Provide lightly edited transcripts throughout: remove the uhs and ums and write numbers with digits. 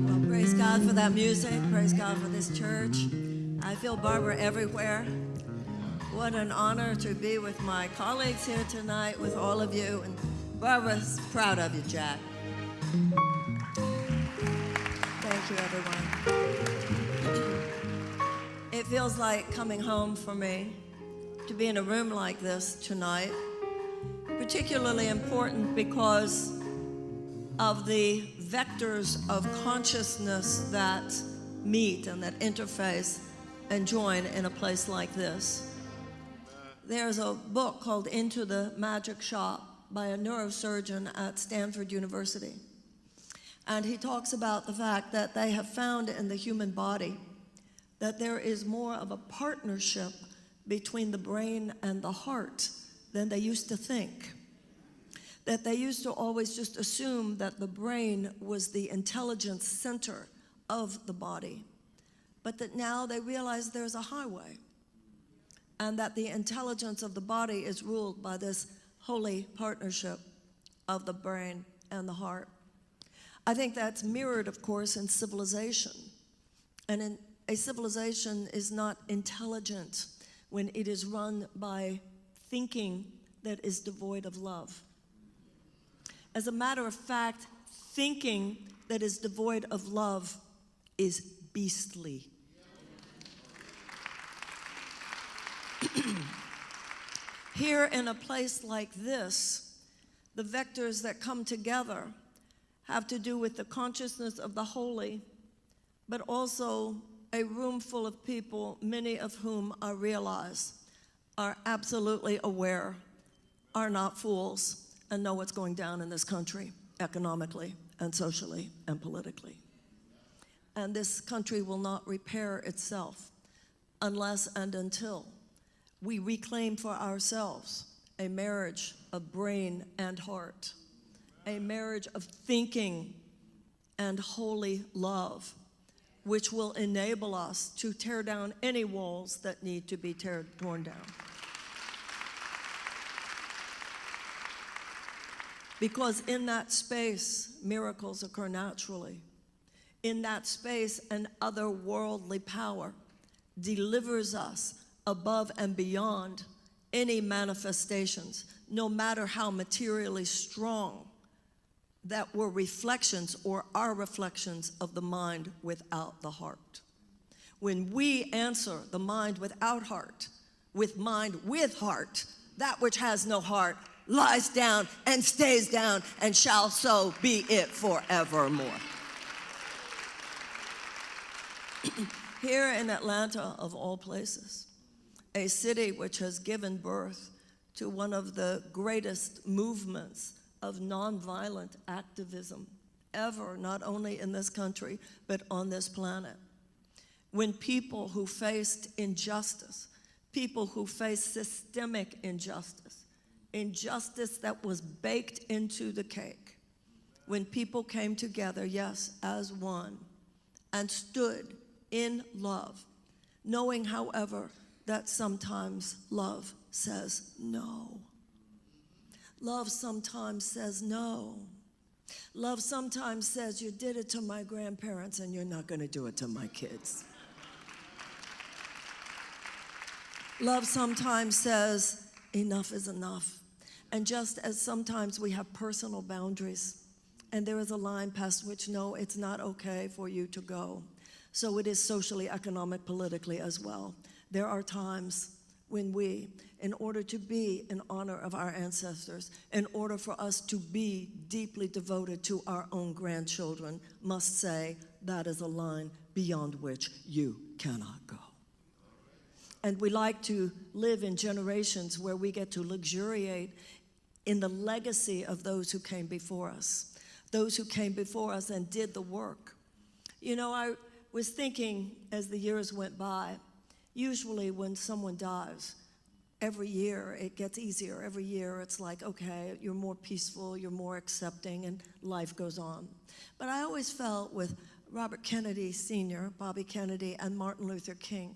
Well, praise God for that music. Praise God for this church. I feel Barbara everywhere. What an honor to be with my colleagues here tonight, with all of you. And Barbara's proud of you, Jack. Thank you, everyone. It feels like coming home for me to be in a room like this tonight. Particularly important because of the vectors of consciousness that meet and that interface and join in a place like this. There's a book called Into the Magic Shop by a neurosurgeon at Stanford University. And he talks about the fact that they have found in the human body that there is more of a partnership between the brain and the heart than they used to think. That they used to always just assume that the brain was the intelligence center of the body, but that now they realize there's a highway, and that the intelligence of the body is ruled by this holy partnership of the brain and the heart. I think that's mirrored, of course, in civilization. And a civilization is not intelligent when it is run by thinking that is devoid of love. As a matter of fact, thinking that is devoid of love is beastly. Here in a place like this, the vectors that come together have to do with the consciousness of the holy, but also a room full of people, many of whom I realize are absolutely aware, are not fools, and know what's going down in this country, economically and socially and politically. And this country will not repair itself unless and until we reclaim for ourselves a marriage of brain and heart, a marriage of thinking and holy love, which will enable us to tear down any walls that need to be torn down. Because in that space, miracles occur naturally. In that space, an otherworldly power delivers us above and beyond any manifestations, no matter how materially strong, that were reflections or are reflections of the mind without the heart. When we answer the mind without heart, with mind with heart, that which has no heart lies down and stays down and shall so be it forevermore. Here in Atlanta, of all places, a city which has given birth to one of the greatest movements of nonviolent activism ever, not only in this country, but on this planet. When people who faced injustice, people who faced systemic injustice, injustice that was baked into the cake, when people came together, yes, as one, and stood in love, knowing, however, that sometimes love says no. Love sometimes says no. Love sometimes says, you did it to my grandparents and you're not going to do it to my kids. Love sometimes says, enough is enough. And just as sometimes we have personal boundaries, and there is a line past which, no, it's not okay for you to go. So it is socially, economic, politically as well. There are times when we, in order to be in honor of our ancestors, in order for us to be deeply devoted to our own grandchildren, must say, that is a line beyond which you cannot go. And we like to live in generations where we get to luxuriate in the legacy of those who came before us and did the work. You know, I was thinking as the years went by, usually when someone dies, every year it gets easier. Every year it's like, okay, you're more peaceful, you're more accepting, and life goes on. But I always felt with Robert Kennedy Sr., Bobby Kennedy, and Martin Luther King,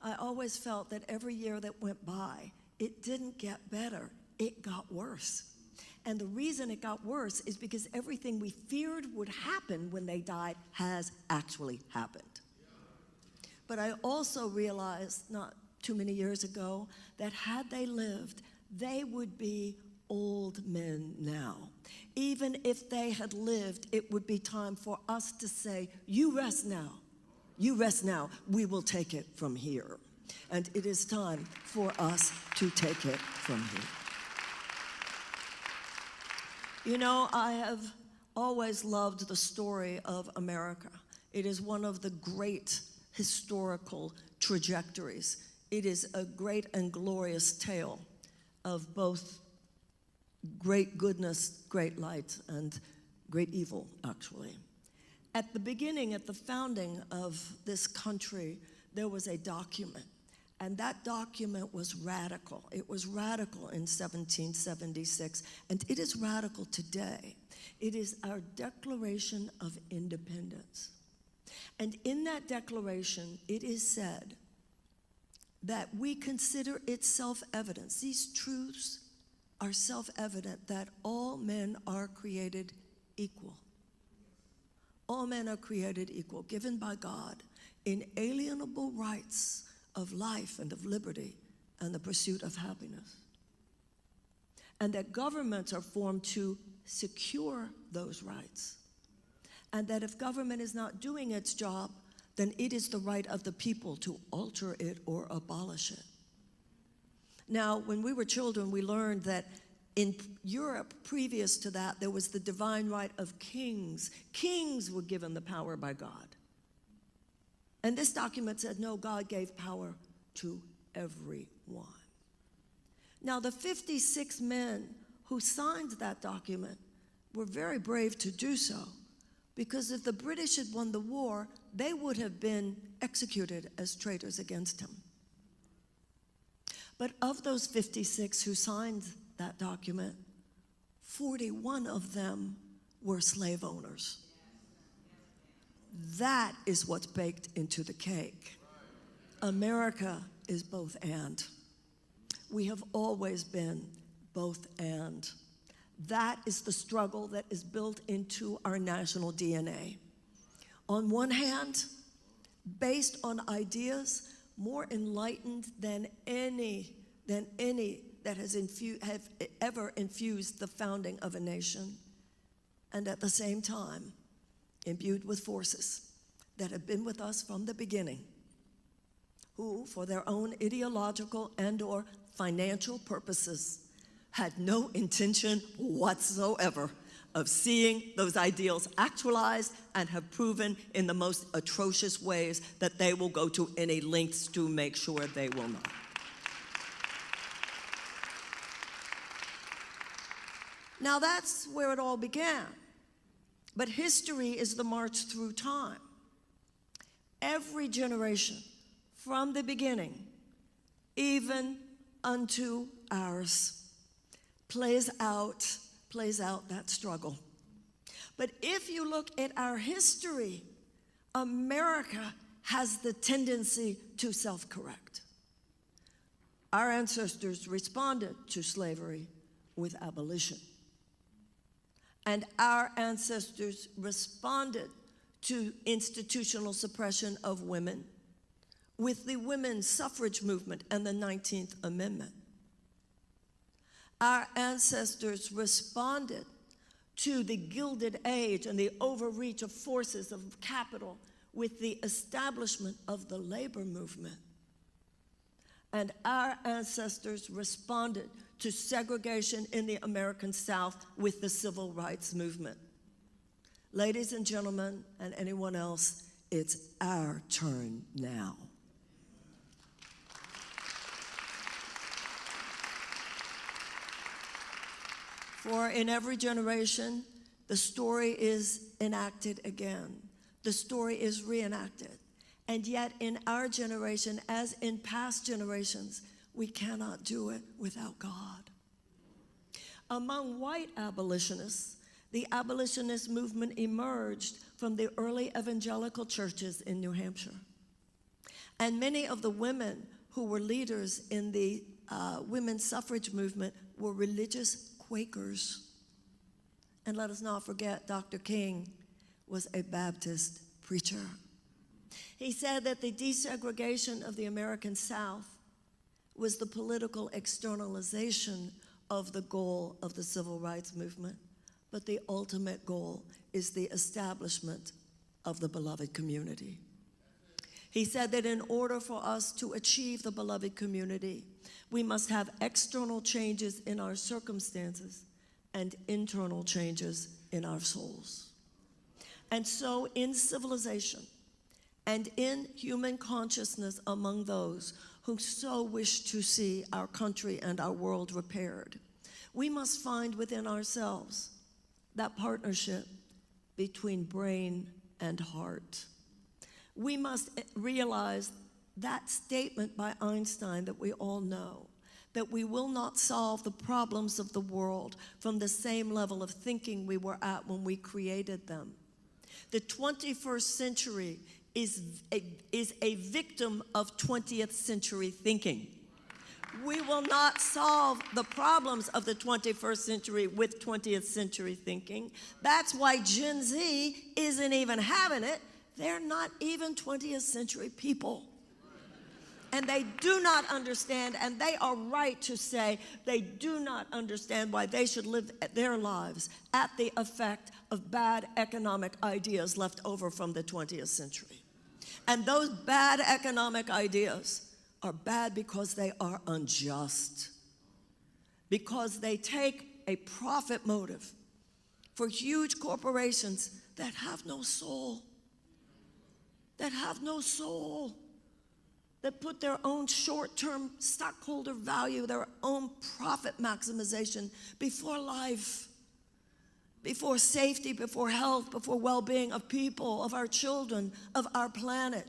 I always felt that every year that went by, it didn't get better, it got worse. And the reason it got worse is because everything we feared would happen when they died has actually happened. But I also realized not too many years ago that had they lived, they would be old men now. Even if they had lived, it would be time for us to say, you rest now. You rest now. We will take it from here. And it is time for us to take it from here. You know, I have always loved the story of America. It is one of the great historical trajectories. It is a great and glorious tale of both great goodness, great light, and great evil, actually. At the beginning, at the founding of this country, there was a document, and that document was radical. It was radical in 1776, and it is radical today. It is our Declaration of Independence. And in that declaration, it is said that we consider it self-evident. These truths are self-evident that all men are created equal. All men are created equal, given by God inalienable rights of life and of liberty and the pursuit of happiness. And that governments are formed to secure those rights. And that if government is not doing its job, then it is the right of the people to alter it or abolish it. Now, when we were children, we learned that in Europe, previous to that, there was the divine right of kings. Kings were given the power by God. And this document said, no, God gave power to everyone. Now, the 56 men who signed that document were very brave to do so, because if the British had won the war, they would have been executed as traitors against him. But of those 56 who signed that document, 41 of them were slave owners. That is what's baked into the cake. America is both and. We have always been both and. That is the struggle that is built into our national DNA. On one hand, based on ideas more enlightened than any that have ever infused the founding of a nation, and at the same time, imbued with forces that have been with us from the beginning, who, for their own ideological and/or financial purposes, had no intention whatsoever of seeing those ideals actualized, and have proven in the most atrocious ways that they will go to any lengths to make sure they will not. Now that's where it all began. But history is the march through time. Every generation from the beginning, even unto ours, plays out that struggle. But if you look at our history, America has the tendency to self-correct. Our ancestors responded to slavery with abolition. And our ancestors responded to institutional suppression of women with the women's suffrage movement and the 19th Amendment. Our ancestors responded to the Gilded Age and the overreach of forces of capital with the establishment of the labor movement. And our ancestors responded to segregation in the American South with the civil rights movement. Ladies and gentlemen, and anyone else, it's our turn now. For in every generation, the story is enacted again. The story is reenacted. And yet in our generation, as in past generations, we cannot do it without God. Among white abolitionists, the abolitionist movement emerged from the early evangelical churches in New Hampshire. And many of the women who were leaders in the women's suffrage movement were religious Quakers. And let us not forget, Dr. King was a Baptist preacher. He said that the desegregation of the American South was the political externalization of the goal of the civil rights movement, but the ultimate goal is the establishment of the beloved community. He said that in order for us to achieve the beloved community, we must have external changes in our circumstances and internal changes in our souls. And so in civilization and in human consciousness among those who so wish to see our country and our world repaired, we must find within ourselves that partnership between brain and heart. We must realize that statement by Einstein that we all know, that we will not solve the problems of the world from the same level of thinking we were at when we created them. The 21st century is a victim of 20th century thinking. We will not solve the problems of the 21st century with 20th century thinking. That's why Gen Z isn't even having it. They're not even 20th century people. And they do not understand, and they are right to say they do not understand why they should live their lives at the effect of bad economic ideas left over from the 20th century. And those bad economic ideas are bad because they are unjust, because they take a profit motive for huge corporations that have no soul, that put their own short-term stockholder value, their own profit maximization before life, before safety, before health, before well-being of people, of our children, of our planet.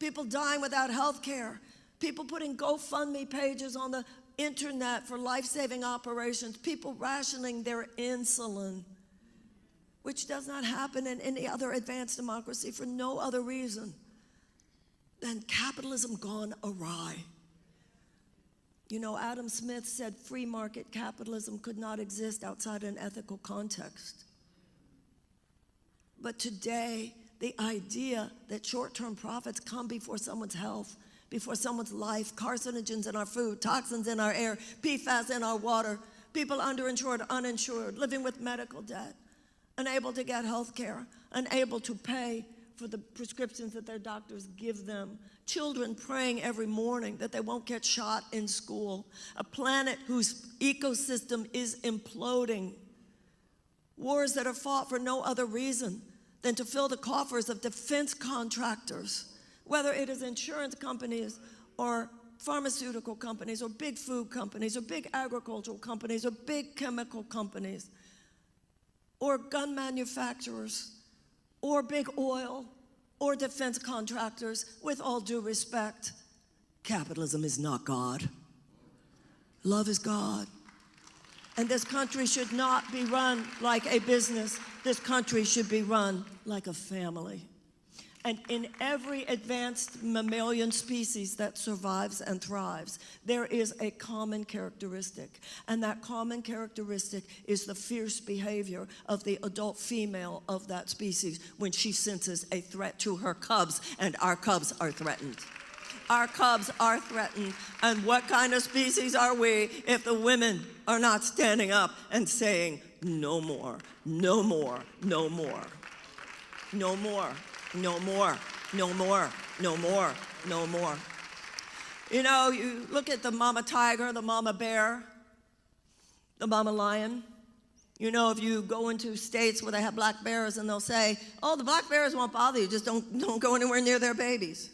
People dying without health care, people putting GoFundMe pages on the internet for life-saving operations, people rationing their insulin, which does not happen in any other advanced democracy for no other reason than capitalism gone awry. You know, Adam Smith said free market capitalism could not exist outside an ethical context. But today, the idea that short-term profits come before someone's health, before someone's life, carcinogens in our food, toxins in our air, PFAS in our water, people underinsured, uninsured, living with medical debt, unable to get health care, unable to pay for the prescriptions that their doctors give them, children praying every morning that they won't get shot in school, a planet whose ecosystem is imploding, wars that are fought for no other reason than to fill the coffers of defense contractors, whether it is insurance companies or pharmaceutical companies or big food companies or big agricultural companies or big chemical companies or gun manufacturers or big oil, or defense contractors. With all due respect, capitalism is not God. Love is God. And this country should not be run like a business. This country should be run like a family. And in every advanced mammalian species that survives and thrives, there is a common characteristic. And that common characteristic is the fierce behavior of the adult female of that species when she senses a threat to her cubs, and our cubs are threatened. Our cubs are threatened. And what kind of species are we if the women are not standing up and saying, no more, no more, no more, no more. No more, no more, no more, no more. You know, you look at the mama tiger, the mama bear, the mama lion. You know, if you go into states where they have black bears and they'll say, oh, the black bears won't bother you, just don't go anywhere near their babies.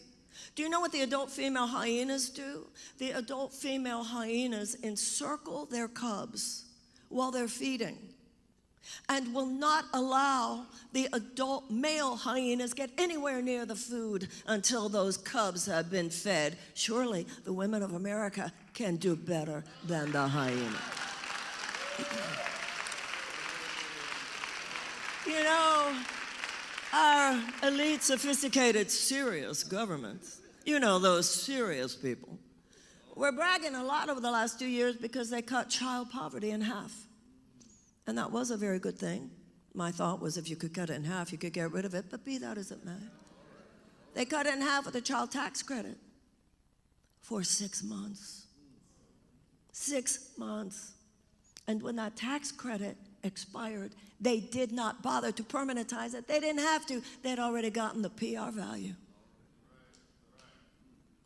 Do you know what the adult female hyenas do? The adult female hyenas encircle their cubs while they're feeding, and will not allow the adult male hyenas get anywhere near the food until those cubs have been fed. Surely the women of America can do better than the hyena. You know, our elite, sophisticated, serious governments, you know, those serious people, were bragging a lot over the last 2 years because they cut child poverty in half. And that was a very good thing. My thought was if you could cut it in half, you could get rid of it, but be that as it may. They cut it in half with the child tax credit for 6 months. 6 months. And when that tax credit expired, they did not bother to permanentize it. They didn't have to. They'd already gotten the PR value.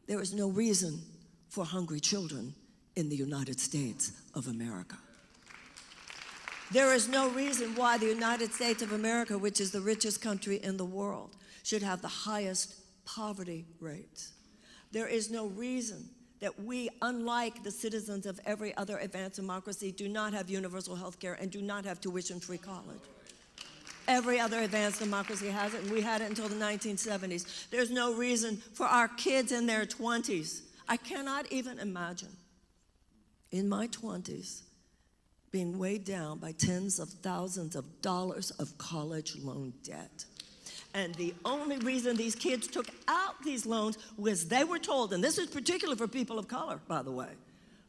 There is no reason for hungry children in the United States of America. There is no reason why the United States of America, which is the richest country in the world, should have the highest poverty rates. There is no reason that we, unlike the citizens of every other advanced democracy, do not have universal health care and do not have tuition-free college. Every other advanced democracy has it, and we had it until the 1970s. There's no reason for our kids in their 20s. I cannot even imagine, in my 20s, being weighed down by tens of thousands of dollars of college loan debt. And the only reason these kids took out these loans was they were told, and this is particular for people of color, by the way,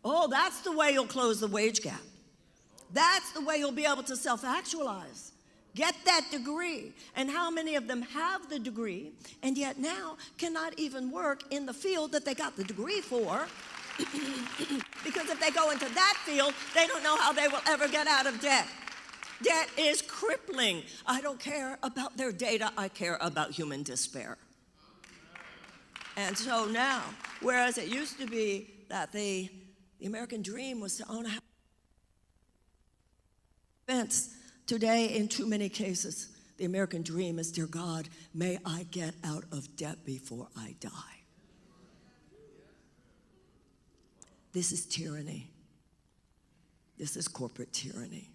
oh, that's the way you'll close the wage gap. That's the way you'll be able to self-actualize. Get that degree. And how many of them have the degree and yet now cannot even work in the field that they got the degree for? Because if they go into that field, they don't know how they will ever get out of debt. Debt is crippling. I don't care about their data. I care about human despair. And so now, whereas it used to be that the American dream was to own a house, today, in too many cases, the American dream is, dear God, may I get out of debt before I die. This is tyranny. This is corporate tyranny.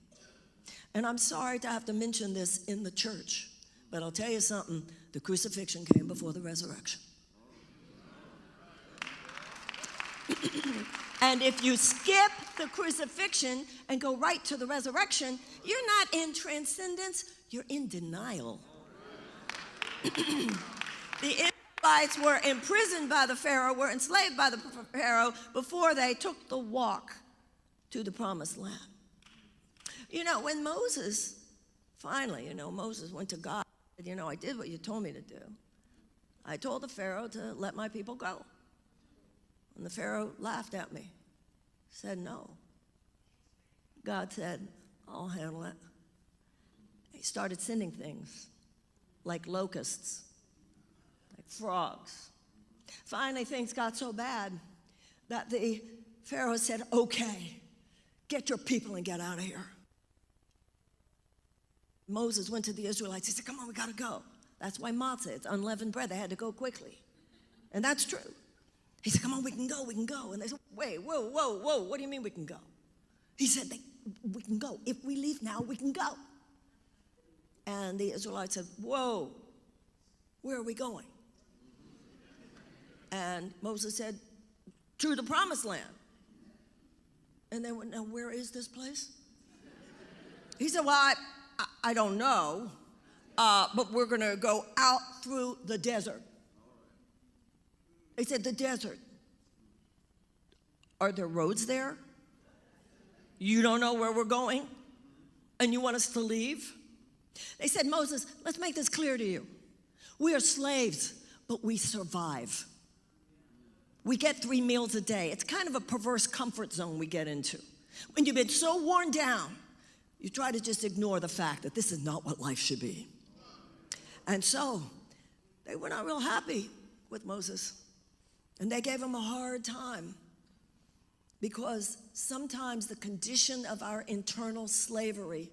And I'm sorry to have to mention this in the church, but I'll tell you something, the crucifixion came before the resurrection. And if you skip the crucifixion and go right to the resurrection, you're not in transcendence, you're in denial. The Israelites were imprisoned by the Pharaoh, were enslaved by the Pharaoh before they took the walk to the promised land. You know, when Moses, finally, Moses went to God and said, I did what you told me to do. I told the Pharaoh to let my people go. And the Pharaoh laughed at me, said no. God said, I'll handle it. He started sending things like locusts, like frogs. Finally, things got so bad that the Pharaoh said, okay, get your people and get out of here. Moses went to the Israelites. He said, come on, we got to go. That's why matzah, it's unleavened bread. They had to go quickly. And that's true. He said, come on, we can go, we can go. And they said, wait, whoa, whoa, whoa, what do you mean we can go? He said, we can go. If we leave now, we can go. And the Israelites said, whoa, where are we going? And Moses said, to the promised land. And they went, now where is this place? He said, well, I don't know, but we're going to go out through the desert. They said, the desert. Are there roads there? You don't know where we're going? And you want us to leave? They said, Moses, let's make this clear to you. We are slaves, but we survive. We get 3 meals a day. It's kind of a perverse comfort zone we get into. When you've been so worn down, you try to just ignore the fact that this is not what life should be. And so they were not real happy with Moses. And they gave him a hard time because sometimes the condition of our internal slavery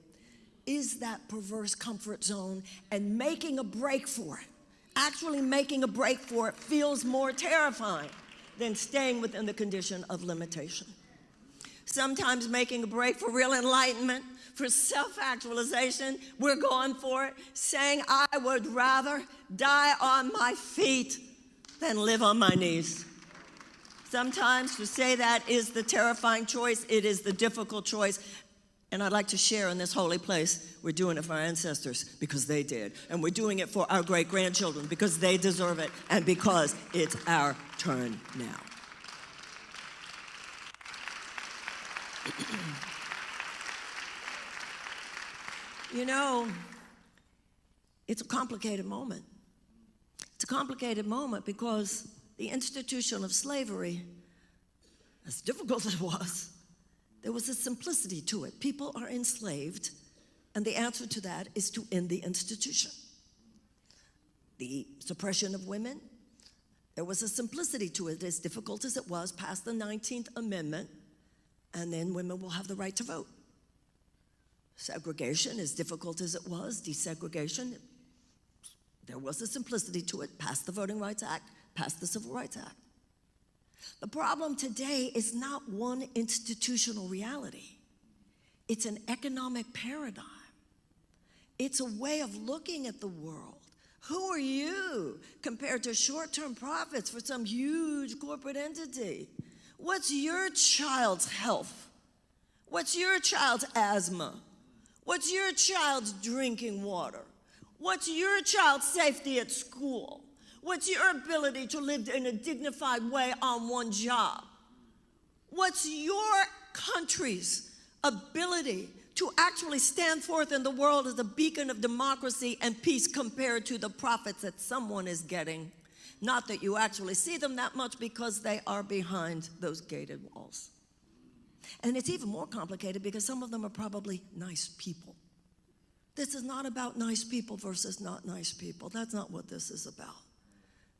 is that perverse comfort zone, and making a break for it, actually making a break for it, feels more terrifying than staying within the condition of limitation. Sometimes making a break for real enlightenment, for self-actualization, we're going for it, saying, I would rather die on my feet than live on my knees. Sometimes to say that is the terrifying choice. It is the difficult choice. And I'd like to share in this holy place, we're doing it for our ancestors because they did. And we're doing it for our great-grandchildren because they deserve it and because it's our turn now. You know, it's a complicated moment. It's a complicated moment because the institution of slavery, as difficult as it was, there was a simplicity to it. People are enslaved, and the answer to that is to end the institution. The suppression of women, there was a simplicity to it, as difficult as it was, pass the 19th Amendment, and then women will have the right to vote. Segregation, as difficult as it was, desegregation, there was a simplicity to it, pass the Voting Rights Act, pass the Civil Rights Act. The problem today is not one institutional reality. It's an economic paradigm. It's a way of looking at the world. Who are you compared to short-term profits for some huge corporate entity? What's your child's health? What's your child's asthma? What's your child's drinking water? What's your child's safety at school? What's your ability to live in a dignified way on one job? What's your country's ability to actually stand forth in the world as a beacon of democracy and peace compared to the profits that someone is getting? Not that you actually see them that much because they are behind those gated walls. And it's even more complicated because some of them are probably nice people. This is not about nice people versus not nice people. That's not what this is about.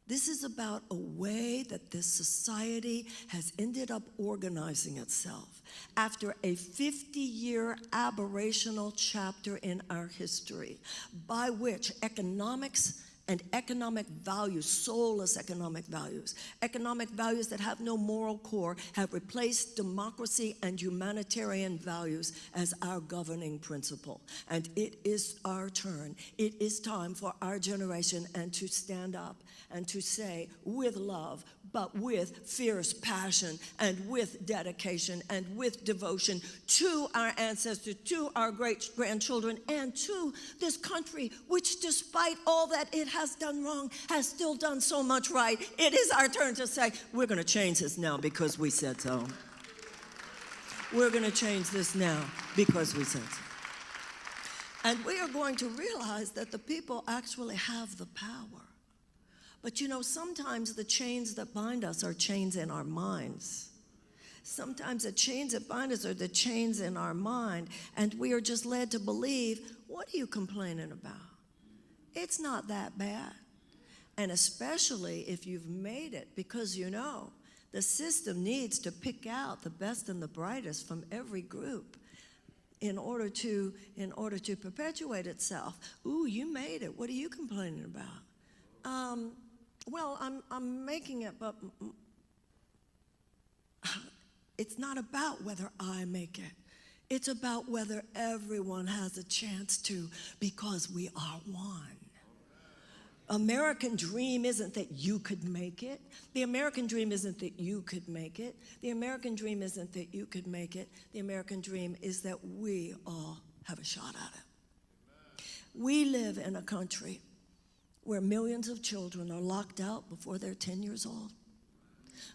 This is about a way that this society has ended up organizing itself after a 50-year aberrational chapter in our history by which economics and economic values, soulless economic values that have no moral core, have replaced democracy and humanitarian values as our governing principle. And it is our turn. It is time for our generation and to stand up and to say with love, but with fierce passion and with dedication and with devotion to our ancestors, to our great-grandchildren, and to this country, which despite all that it has done wrong, has still done so much right. It is our turn to say, we're going to change this now because we said so. We're going to change this now because we said so. And we are going to realize that the people actually have the power. But you know, sometimes the chains that bind us are chains in our minds. Sometimes the chains that bind us are the chains in our mind, and we are just led to believe, what are you complaining about? It's not that bad. And especially if you've made it, because you know, the system needs to pick out the best and the brightest from every group in order to perpetuate itself. Ooh, you made it. What are you complaining about? Well, I'm making it, but it's not about whether I make it. It's about whether everyone has a chance to, because we are one. American dream isn't that you could make it. The American dream isn't that you could make it. The American dream isn't that you could make it. The American dream is that we all have a shot at it. We live in a country where millions of children are locked out before they're 10 years old.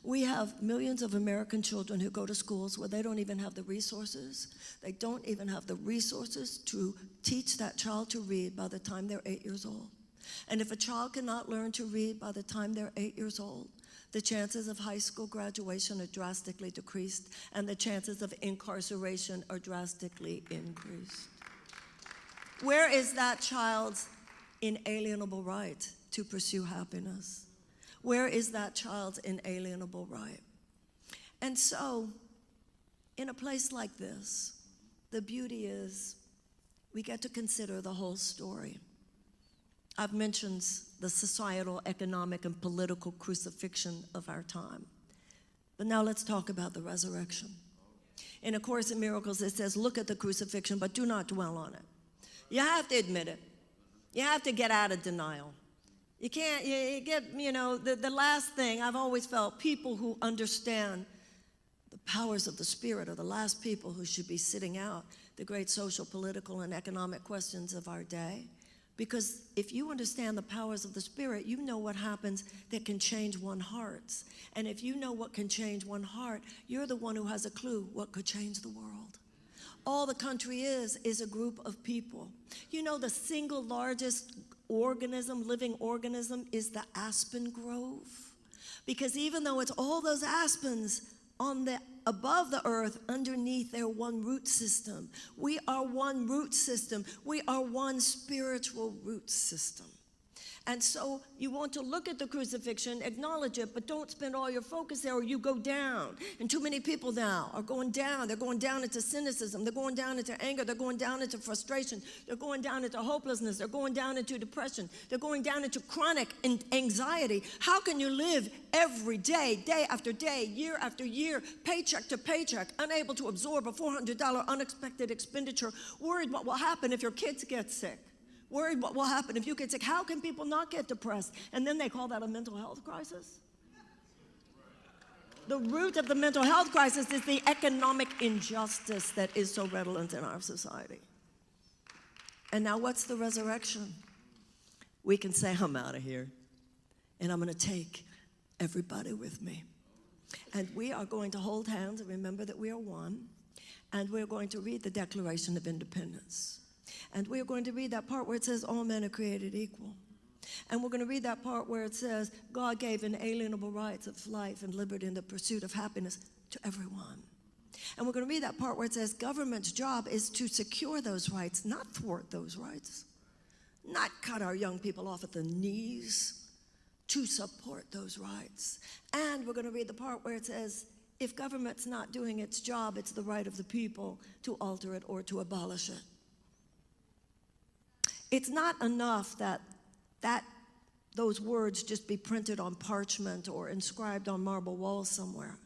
We have millions of American children who go to schools where they don't even have the resources. They don't even have the resources to teach that child to read by the time they're 8 years old. And if a child cannot learn to read by the time they're 8 years old, the chances of high school graduation are drastically decreased, and the chances of incarceration are drastically increased. Where is that child's inalienable right to pursue happiness? Where is that child's inalienable right? And so, in a place like this, the beauty is we get to consider the whole story. I've mentioned the societal, economic, and political crucifixion of our time. But now let's talk about the resurrection. In A Course in Miracles, it says, look at the crucifixion, but do not dwell on it. You have to admit it. You have to get out of denial. You can't, you get, you know, the last thing, I've always felt people who understand the powers of the Spirit are the last people who should be sitting out the great social, political, and economic questions of our day. Because if you understand the powers of the Spirit, you know what happens that can change one's hearts. And if you know what can change one's heart, you're the one who has a clue what could change the world. All the country is a group of people. You know, the single largest organism, living organism, is the aspen grove. Because even though it's all those aspens above the earth, underneath they're one root system. We are one root system. We are one spiritual root system. And so you want to look at the crucifixion, acknowledge it, but don't spend all your focus there or you go down. And too many people now are going down. They're going down into cynicism. They're going down into anger. They're going down into frustration. They're going down into hopelessness. They're going down into depression. They're going down into chronic anxiety. How can you live every day, day after day, year after year, paycheck to paycheck, unable to absorb a $400 unexpected expenditure, worried what will happen if your kids get sick? Worried what will happen if you get sick. How can people not get depressed? And then they call that a mental health crisis? The root of the mental health crisis is the economic injustice that is so redolent in our society. And now what's the resurrection? We can say, I'm out of here, and I'm going to take everybody with me. And we are going to hold hands and remember that we are one, and we're going to read the Declaration of Independence. And we're going to read that part where it says all men are created equal. And we're going to read that part where it says God gave inalienable rights of life and liberty and the pursuit of happiness to everyone. And we're going to read that part where it says government's job is to secure those rights, not thwart those rights, not cut our young people off at the knees, to support those rights. And we're going to read the part where it says if government's not doing its job, it's the right of the people to alter it or to abolish it. It's not enough that those words just be printed on parchment or inscribed on marble walls somewhere.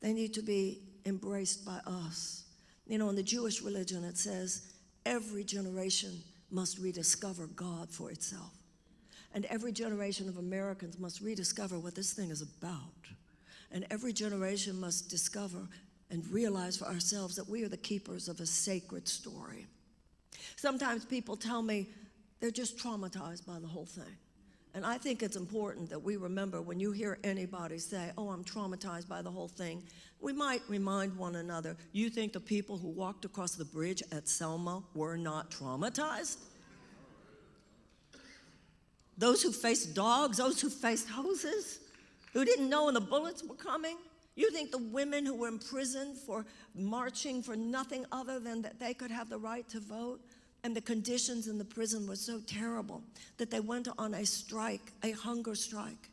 They need to be embraced by us. You know, in the Jewish religion, it says every generation must rediscover God for itself. And every generation of Americans must rediscover what this thing is about. And every generation must discover and realize for ourselves that we are the keepers of a sacred story. Sometimes people tell me they're just traumatized by the whole thing. And I think it's important that we remember when you hear anybody say, oh, I'm traumatized by the whole thing, we might remind one another, you think the people who walked across the bridge at Selma were not traumatized? Those who faced dogs, those who faced hoses, who didn't know when the bullets were coming? You think the women who were imprisoned for marching for nothing other than that they could have the right to vote? And the conditions in the prison were so terrible that they went on a strike, a hunger strike.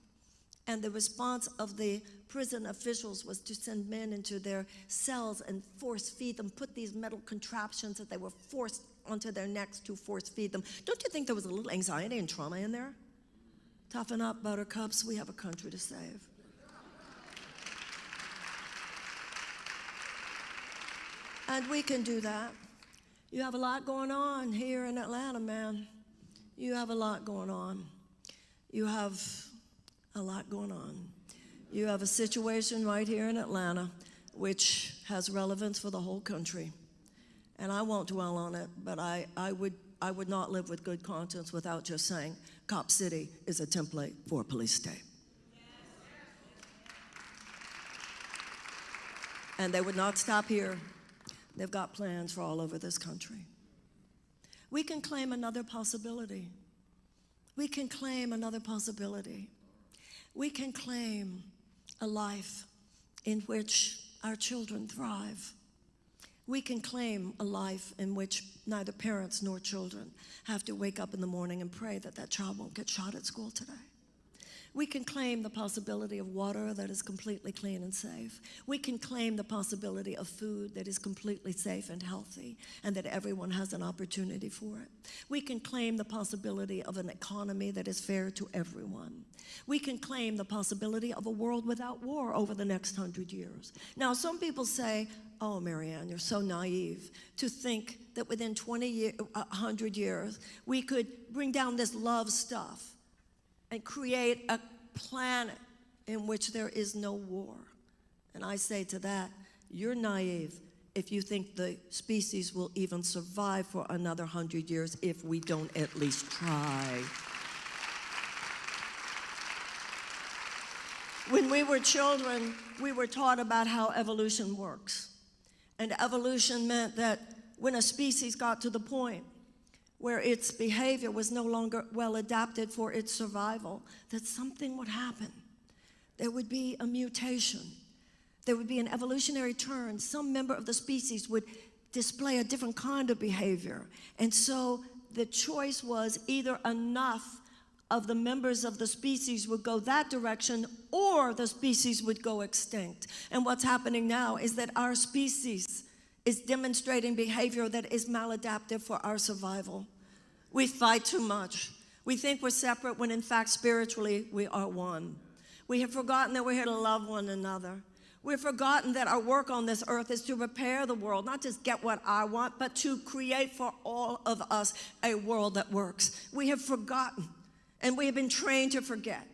And the response of the prison officials was to send men into their cells and force feed them, put these metal contraptions that they were forced onto their necks to force feed them. Don't you think there was a little anxiety and trauma in there? Toughen up, buttercups, we have a country to save. And we can do that. You have a lot going on here in Atlanta, man. You have a lot going on. You have a lot going on. You have a situation right here in Atlanta which has relevance for the whole country. And I won't dwell on it, but I would not live with good conscience without just saying Cop City is a template for a police state. And they would not stop here. They've got plans for all over this country. We can claim another possibility. We can claim another possibility. We can claim a life in which our children thrive. We can claim a life in which neither parents nor children have to wake up in the morning and pray that that child won't get shot at school today. We can claim the possibility of water that is completely clean and safe. We can claim the possibility of food that is completely safe and healthy and that everyone has an opportunity for it. We can claim the possibility of an economy that is fair to everyone. We can claim the possibility of a world without war over the next 100 years. Now, some people say, oh, Marianne, you're so naive to think that within 100 years we could bring down this love stuff and create a planet in which there is no war. And I say to that, you're naive if you think the species will even survive for another 100 years if we don't at least try. When we were children, we were taught about how evolution works. And evolution meant that when a species got to the point where its behavior was no longer well adapted for its survival, that something would happen. There would be a mutation. There would be an evolutionary turn. Some member of the species would display a different kind of behavior. And so the choice was either enough of the members of the species would go that direction, or the species would go extinct. And what's happening now is that our species is demonstrating behavior that is maladaptive for our survival. We fight too much. We think we're separate when in fact spiritually we are one. We have forgotten that we're here to love one another. We've forgotten that our work on this earth is to repair the world, not just get what I want, but to create for all of us a world that works. We have forgotten, and we have been trained to forget.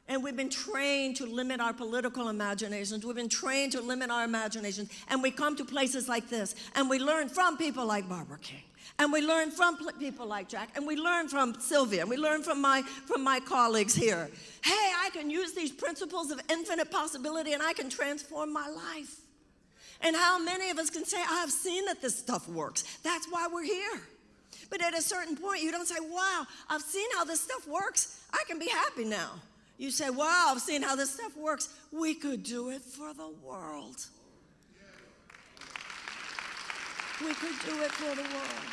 And we've been trained to limit our political imaginations. We've been trained to limit our imaginations. And we come to places like this, and we learn from people like Barbara King. And we learn from people like Jack, and we learn from Sylvia, and we learn from my colleagues here. Hey, I can use these principles of infinite possibility, and I can transform my life. And how many of us can say, I have seen that this stuff works. That's why we're here. But at a certain point, you don't say, wow, I've seen how this stuff works. I can be happy now. You say, wow, I've seen how this stuff works. We could do it for the world. We could do it for the world.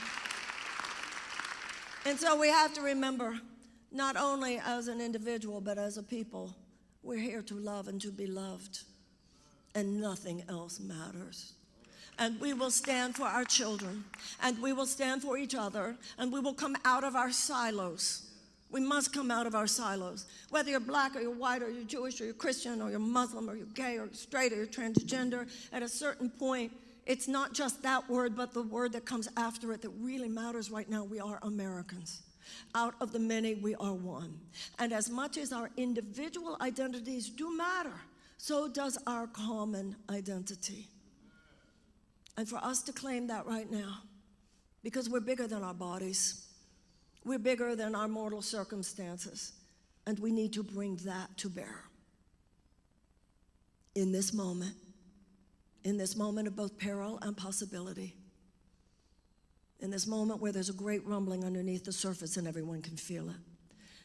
And so we have to remember, not only as an individual, but as a people, we're here to love and to be loved. And nothing else matters. And we will stand for our children, and we will stand for each other, and we will come out of our silos. We must come out of our silos. Whether you're black or you're white or you're Jewish or you're Christian or you're Muslim or you're gay or you're straight or you're transgender, at a certain point, it's not just that word, but the word that comes after it that really matters right now. We are Americans. Out of the many, we are one. And as much as our individual identities do matter, so does our common identity. And for us to claim that right now, because we're bigger than our bodies, we're bigger than our mortal circumstances, and we need to bring that to bear. In this moment of both peril and possibility, in this moment where there's a great rumbling underneath the surface and everyone can feel it,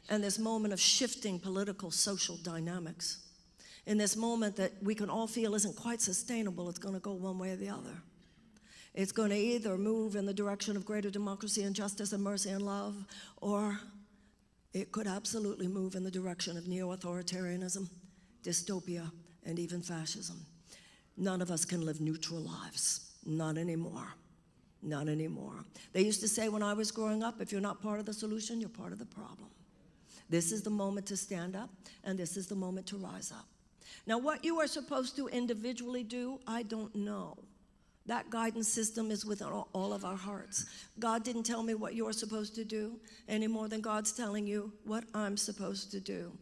and this moment of shifting political, social dynamics, in this moment that we can all feel isn't quite sustainable, it's going to go one way or the other. It's going to either move in the direction of greater democracy and justice and mercy and love, or it could absolutely move in the direction of neo-authoritarianism, dystopia, and even fascism. None of us can live neutral lives. Not anymore. Not anymore. They used to say when I was growing up, if you're not part of the solution, you're part of the problem. This is the moment to stand up, and this is the moment to rise up. Now, what you are supposed to individually do, I don't know. That guidance system is within all of our hearts. God didn't tell me what you're supposed to do any more than God's telling you what I'm supposed to do.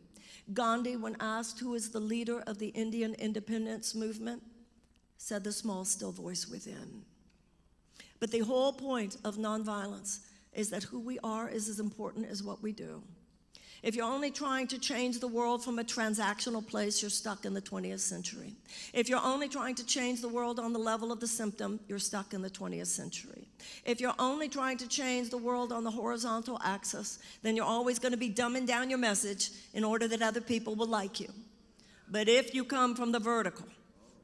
Gandhi, when asked who is the leader of the Indian independence movement, said the small, still voice within. But the whole point of nonviolence is that who we are is as important as what we do. If you're only trying to change the world from a transactional place, you're stuck in the 20th century. If you're only trying to change the world on the level of the symptom, you're stuck in the 20th century. If you're only trying to change the world on the horizontal axis, then you're always going to be dumbing down your message in order that other people will like you. But if you come from the vertical,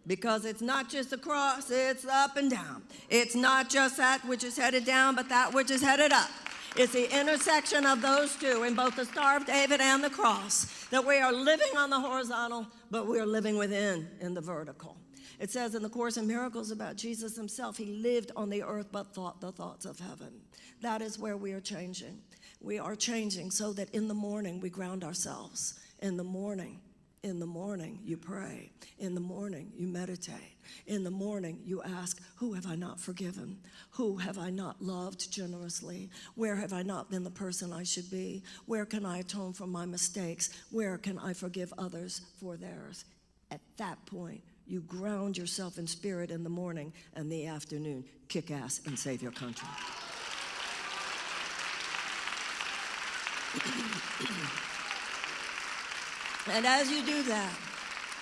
because it's not just across, it's up and down. It's not just that which is headed down, but that which is headed up. It's the intersection of those two in both the Star of David and the cross, that we are living on the horizontal, but we are living within in the vertical. It says in the Course in Miracles about Jesus himself, he lived on the earth but thought the thoughts of heaven. That is where we are changing. We are changing so that in the morning we ground ourselves. In the morning, you pray. In the morning, you meditate. In the morning, you ask, who have I not forgiven? Who have I not loved generously? Where have I not been the person I should be? Where can I atone for my mistakes? Where can I forgive others for theirs? At that point, you ground yourself in spirit in the morning, and the afternoon, kick ass and save your country. And as you do that,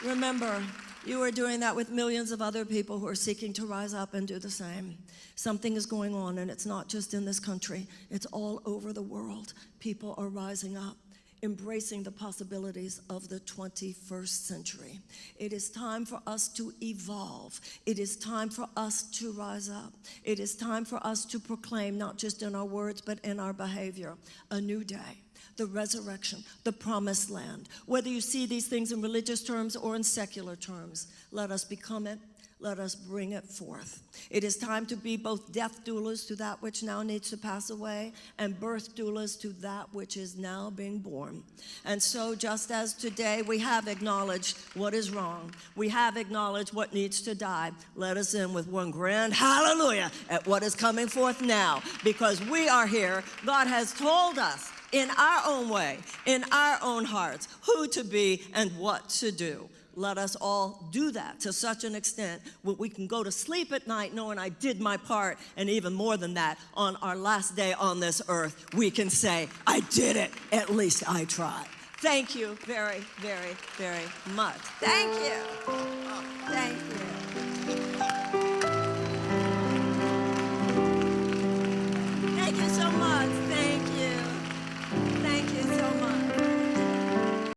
remember, You are doing that with millions of other people who are seeking to rise up and do the same. Something is going on, and it's not just in this country. It's all over the world. People are rising up, embracing the possibilities of the 21st century. It is time for us to evolve. It is time for us to rise up. It is time for us to proclaim, not just in our words, but in our behavior, a new day, the resurrection, the promised land. Whether you see these things in religious terms or in secular terms, let us become it. Let us bring it forth. It is time to be both death doulas to that which now needs to pass away and birth doulas to that which is now being born. And so just as today we have acknowledged what is wrong, we have acknowledged what needs to die, let us end with one grand hallelujah at what is coming forth now, because we are here. God has told us in our own way, in our own hearts, who to be and what to do. Let us all do that to such an extent where we can go to sleep at night knowing I did my part, and even more than that, on our last day on this earth, we can say, I did it, at least I tried. Thank you very, very, very much. Thank you. Thank you.